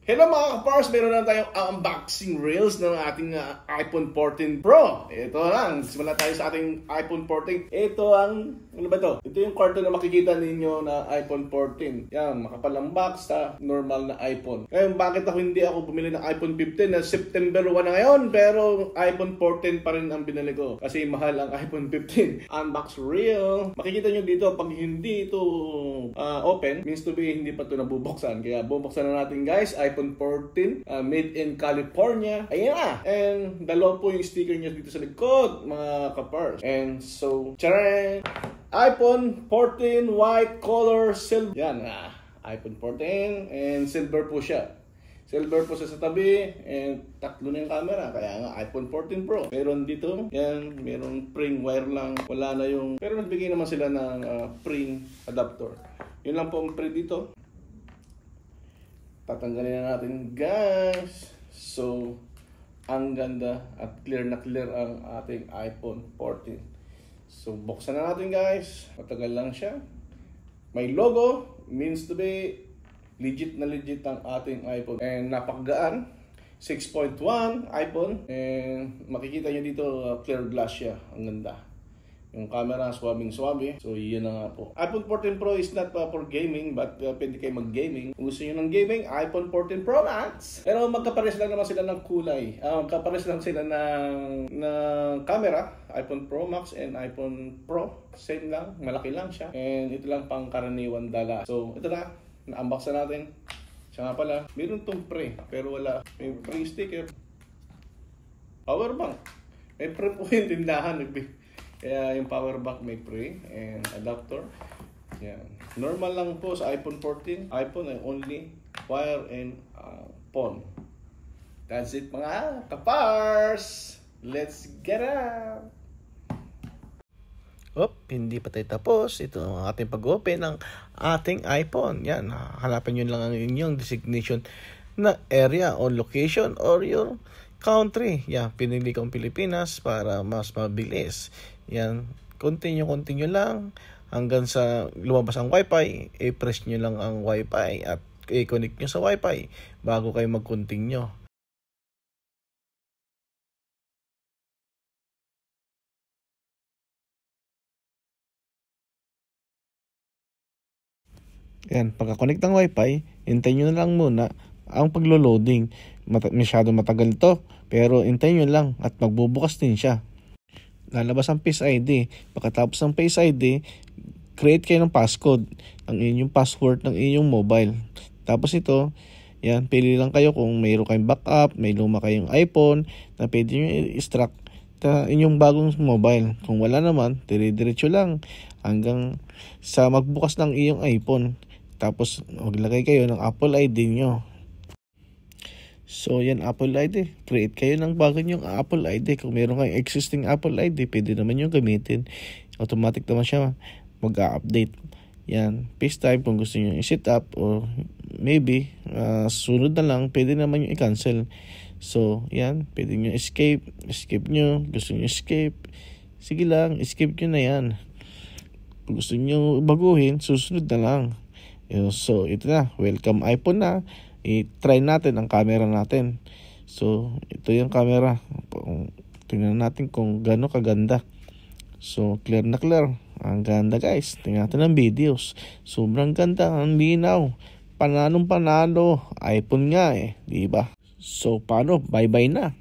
Hello mga kapars, meron na tayong unboxing reels ng ating iPhone 14 Pro. Ito lang, simula tayo sa ating iPhone 14. Ito ang, ano ba ito? Ito yung karton na makikita ninyo na iPhone 14. Yan, makapalang box sa normal na iPhone. Ngayon, bakit hindi ako bumili ng iPhone 15 na September 1 na ngayon, pero iPhone 14 pa rin ang binili ko. Kasi mahal ang iPhone 15. Unbox reel. Makikita nyo dito, pag hindi ito open, means to be hindi pa ito nabubuksan. Kaya bubuksan na natin guys, iPhone 14, made in California. Ayan na. And dalawa po yung sticker niya dito sa likod, mga kapars. And so, charan! iPhone 14 white color silver. Yan, iPhone 14 and silver po siya. Silver po sa tabi and tatlo na yung camera. Kaya nga iPhone 14 Pro. Meron dito, yan, meron pring wire lang. Wala na yung, pero nagbigay naman sila ng pring adapter. Yun lang po ang print dito. Tatanggalin na natin guys. So, ang ganda at clear na clear ang ating iPhone 14. So, buksan na natin guys. Matagal lang siya. May logo, means to be legit na legit ang ating iPhone. And napakagaan. 6.1 iPhone. And makikita nyo dito clear glass siya. Ang ganda. Yung camera, swabing-swabe. So, yun na nga po. iPhone 14 Pro is not for gaming, but pwede kayo mag-gaming. Kung gusto nyo ng gaming, iPhone 14 Pro Max. Pero magkapares lang naman sila ng kulay. Magkapares lang sila ng camera. iPhone Pro Max and iPhone Pro. Same lang. Malaki lang siya. And ito lang pang karaniwan dala. So, ito na. Na-unbox na natin. Siya nga pala, meron tong pre. Pero wala. May pre sticker. Power bank. May pre po yung tindahan. Kaya yung power bank may pre and adapter. Yan. Normal lang po sa iPhone 14. iPhone ay only wire and phone. That's it mga kapars. Let's get out! Hindi pa tayo tapos. Ito ang ating pag-open ng ating iPhone. Yan. Hanapin nyo lang ang inyong designation na area or location or your country. Yan. Pinili kong Pilipinas para mas mabilis. Yan. Continue lang hanggang sa lumabas ang Wi-Fi. I-press nyo lang ang Wi-Fi at i-connect nyo sa Wi-Fi bago kayo mag-continue. Yan, pagka-connect ng Wi-Fi, hintayin nyo na lang muna ang paglo-loading. Masyado matagal to, pero hintayin nyo lang at magbubukas din siya. Lalabas ang Face ID. Pagkatapos ng Face ID, create kayo ng passcode, ang inyong password ng inyong mobile. Tapos ito, yan, pili lang kayo kung mayroon kayong backup, may luma kayong iPhone na pwede nyo i-extract sa inyong bagong mobile. Kung wala naman, dire-diretso lang hanggang sa magbukas ng iyong iPhone. Tapos, maglagay kayo ng Apple ID nyo. So, yan, Apple ID. Create kayo ng bago nyong Apple ID. Kung meron kayong existing Apple ID, pwede naman yung gamitin. Automatic naman siya mag-update. Yan, FaceTime kung gusto nyo i-set up or maybe, sunod na lang, pwede naman yung i-cancel. So, yan, pwede nyo escape nyo. Gusto nyo escape, sige lang, escape nyo na yan. Kung gusto nyo baguhin, susunod na lang. So, ito na, welcome iPhone na. I-try natin ang camera natin. So, ito yung camera. Tingnan natin kung gaano kaganda. So, clear na clear. Ang ganda guys. Tingnan natin ang videos. Sobrang ganda. Ang linaw. Pananong panalo. iPhone nga diba? So, paano? Bye-bye na.